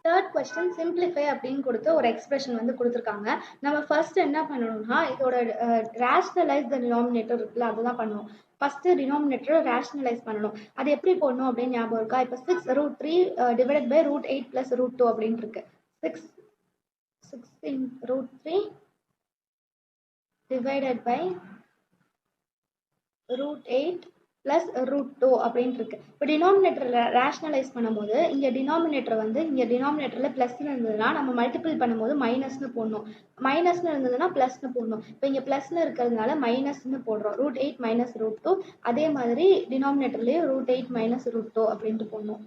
Third question simplify அப்படின்னு கொடுத்து ஒரு எக்ஸ்பிரஷன் வந்து கொடுத்துருக்காங்க. நம்ம ஃபர்ஸ்ட் என்ன பண்ணணும்னா இதோட ரேஷனலைஸ் த டினாமினேட்டர் இருக்குல்ல அதுதான் பண்ணணும். ஃபர்ஸ்ட் டினாமினேட்டரை ரேஷனலைஸ் பண்ணணும். அது எப்படி போடணும் அப்படின்னு ஞாபகம் இருக்கா? இப்போ 6√3 டிவைடட் பை √8 + √2 அப்படின்னு இருக்கு. 6 divided by √8 plus √2 அப்படின்னு இருக்கு. இப்போ டினாமினேட்டர்ல ரேஷனலைஸ் பண்ணும்போது இங்க டினாமினேட்டர் வந்து இங்க டினாமினேட்டர்ல பிளஸ்ன்னு இருந்ததுன்னா நம்ம மல்டிபிள் பண்ணும்போது மைனஸ்னு போடணும். மைனஸ்னு இருந்ததுன்னா பிளஸ்னு போடணும். இப்போ இங்க பிளஸ்னு இருக்கிறதுனால மைனஸ்னு போடுறோம். √8 minus √2. அதே மாதிரி டினாமினேட்டர்லயும் √8 minus √2 அப்படின்ட்டு போடணும்.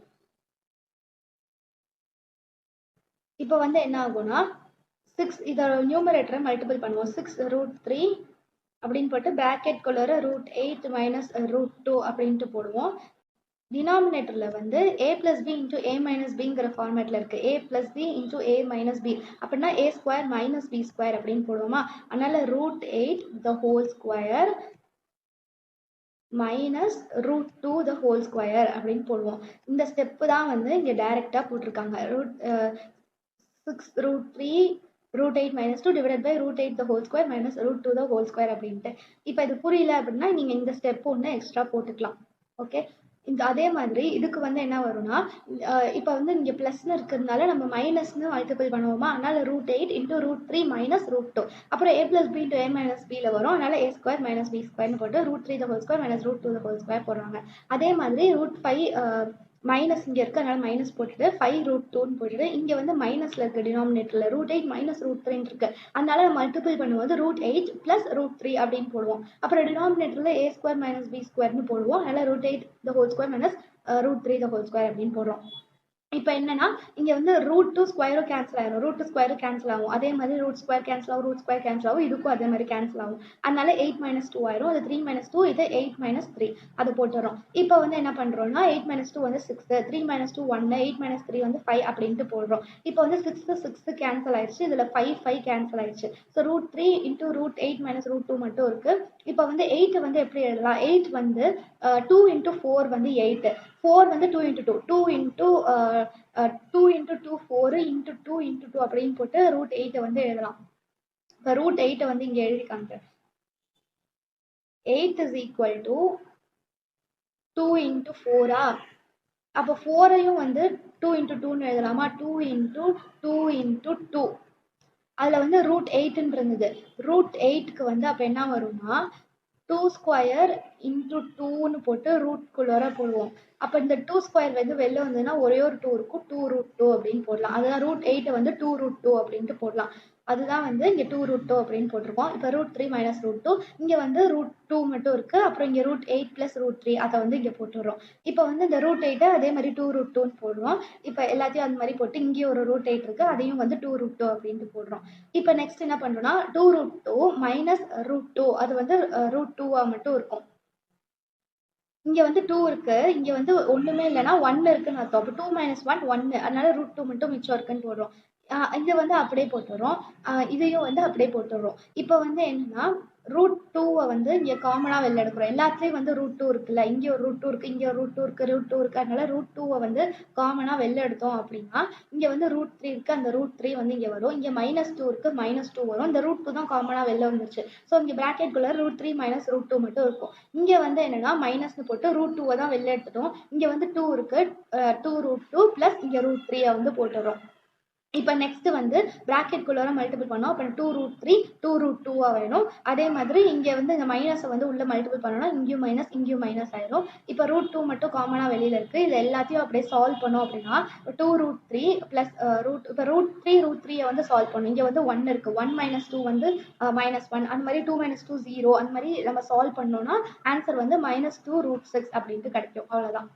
இப்போ வந்து என்ன ஆகும்னா 6 இதோட நியூமரேட்டரை மல்டிபிள் பண்ணுவோம். 6√3 அப்படின்னு போட்டு பிராக்கெட் குள்ளர √8 minus √2 அப்படின்ட்டு போடுவோம். டினாமினேட்டர்ல வந்து a plus b into a minus bங்கிற ஃபார்மேட்ல இருக்கு. a plus b into a minus b அப்படின்னா a square minus b square அப்படின்னு போடுவோமா? அதனால √8 the whole square minus √2 the whole square அப்படின்னு போடுவோம். இந்த ஸ்டெப் தான் வந்து இங்க டைரக்டா போட்டிருக்காங்க. 6√3 √8 minus 2 divided by √8 the whole square minus √2 the whole square அப்படின்ட்டு. இப்போ இது புரியல அப்படின்னா நீங்க இந்த ஸ்டெப் ஒன்று எக்ஸ்ட்ரா போட்டுக்கலாம். ஓகே, இந்த அதே மாதிரி இதுக்கு வந்து என்ன வரும்னா இப்போ வந்து இங்கே ப்ளஸ்னு இருக்கிறதுனால நம்ம மைனஸ்னு மல்டிபிள் பண்ணுவோமா? அதனால √8 into √3 minus √2. அப்புறம் a plus b into a minus bல வரும். அதனால a square minus b square போட்டு √3 the whole square minus √2 the whole square போடுறாங்க. அதே மாதிரி √5 மைனஸ் இங்கே இருக்கு, அதனால மைனஸ் போட்டுட்டு 5√2ன்னு போட்டுட்டு இங்கே வந்து மைனஸ்ல இருக்கு டினாமினேட்டர்ல √8 minus √3 இருக்கு. அதனால மல்டிபிள் பண்ணும்போது √8 plus √3 அப்படின்னு போடுவோம். அப்புறம் டினாமினேட்டர்ல a square minus b squareன்னு போடுவோம். அதனால √8 the whole square minus √3 the whole square அப்படின்னு போடுறோம். இப்போ என்னன்னா இங்க வந்து √2 ஸ்கொயரும் கேன்சல் ஆயிரும், √2 ஸ்கொயரும் கேன்சல் ஆகும். அதே மாதிரி ரூட் ஸ்கொயர் கேன்சல் ஆகும், ரூட் ஸ்கொயர் கேன்சல் ஆகும். இதுக்கும் அதே மாதிரி கேன்சல் ஆகும். அதனால 8 - 2 ஆயிரும். அது 3 - 2, இது 8 - 3 அது போட்டுறோம். இப்போ வந்து என்ன பண்றோம்னா 8 - 2 வந்து 6, 3 - 2 1, 8 - 3 வந்து 5 அப்படின்ட்டு போடுறோம். இப்போ வந்து 6 கேன்சல் ஆயிடுச்சு, இதுல 5 கேன்சல் ஆயிடுச்சு. ஸோ √3 into √8 - √2 மட்டும் இருக்கு. இப்போ வந்து 8 வந்து எப்படி எழுதலாம்? 8 வந்து 2 into 4 வந்து 8, 4 வந்து 2 into 2, 2 into 2 4 into 2 into 2 அப்படின்னு போட்டு √8 வந்து எழுதலாம். இப்போ √8 வந்து இங்க எழுதிக்காங்க. 8 is equal to 2 into 4. அப்போ 4ஐயும் வந்து 2 into 2ன்னு எழுதலாமா? 2 into 2 into 2. அதுல வந்து √8 இருந்தது. √8க்கு வந்து அப்ப என்ன வரும்னா 2 ஸ்கொயர் into 2ன்னு போட்டு ரூட்குள்ளர போடுவோம். அப்போ இந்த 2 ஸ்கொயர் வந்து வெளில வந்ததுன்னா ஒரே ஒரு 2 இருக்கும், 2√2 அப்படின்னு போடலாம். அதுதான் √8 வந்து 2√2 அப்படின்ட்டு போடலாம். அதுதான் வந்து இங்க 2√2 அப்படின்னு போட்டிருக்கோம். இப்போ √3 - √2, இங்க வந்து √2 மட்டும் இருக்கு. அப்புறம் இங்க √8 plus √3 அதை வந்து இங்க போட்டுடுறோம். இப்போ வந்து இந்த √8 அதே மாதிரி 2√2ன்னு போடுறோம். இப்போ எல்லாத்தையும் அந்த மாதிரி போட்டு இங்கேயும் ஒரு √8 இருக்கு, அதையும் வந்து 2√2 அப்படின்ட்டு போடுறோம். இப்போ நெக்ஸ்ட் என்ன பண்றோம்னா 2√2 minus √2 அது வந்து √2 மட்டும் இருக்கும். இங்க வந்து 2 இருக்கு, இங்க வந்து ஒண்ணுமே இல்லைன்னா 1 இருக்குன்னு அர்த்தம். அப்போ 2 - 1 1, அதனால √2 மட்டும் மிச்சம் இருக்குன்னு போடுறோம். இதை வந்து அப்படியே போட்டுறோம். இதையும் வந்து அப்படியே போட்டுறோம். இப்போ வந்து என்னன்னா √2 வந்து இங்க காமனா வெளில எடுக்கிறோம். எல்லாத்துலயும் வந்து √2 இருக்குல்ல, இங்க ஒரு √2 இருக்கு, இங்க ஒரு √2 இருக்கு, √2 இருக்கு. அதனால √2 வந்து காமனா வெளில எடுத்தோம் அப்படின்னா இங்க வந்து √3 இருக்கு, அந்த √3 வந்து இங்க வரும். இங்க -2 இருக்கு, -2 வரும். இந்த √2 தான் காமனா வெளில வந்துருச்சு. ஸோ இங்க பிராக்கெட் குள்ள √3 - √2 மட்டும் இருக்கும். இங்க வந்து என்னன்னா மைனஸ்னு போட்டு √2 தான் வெளில எடுத்துட்டோம். இங்க வந்து 2 இருக்கு, 2√2 பிளஸ் இங்க √3 வந்து போட்டுறோம். இப்போ நெக்ஸ்ட் வந்து பிராக்கெட் குள்ளர மல்டிபிள் பண்ணோம். அப்போ 2√3 2√2 வேணும். அதே மாதிரி இங்க வந்து இந்த மைனஸை வந்து உள்ள மல்டிபிள் பண்ணோம்னா இங்கேயும் மைனஸ் இங்கேயும் மைனஸ் ஆயிரும். இப்போ √2 மட்டும் காமனா வெளியில இருக்கு. இது எல்லாத்தையும் அப்படியே சால்வ் பண்ணோம் அப்படின்னா 2√3 பிளஸ் இப்போ √3 வந்து சால்வ் பண்ணும். இங்க வந்து 1 இருக்கு, 1 - 2 வந்து -1, அந்த மாதிரி 2 - 2 0, அந்த மாதிரி நம்ம சால்வ் பண்ணோம்னா ஆன்சர் வந்து -2√6 அப்படின்ட்டு கிடைக்கும். அவ்வளவுதான்.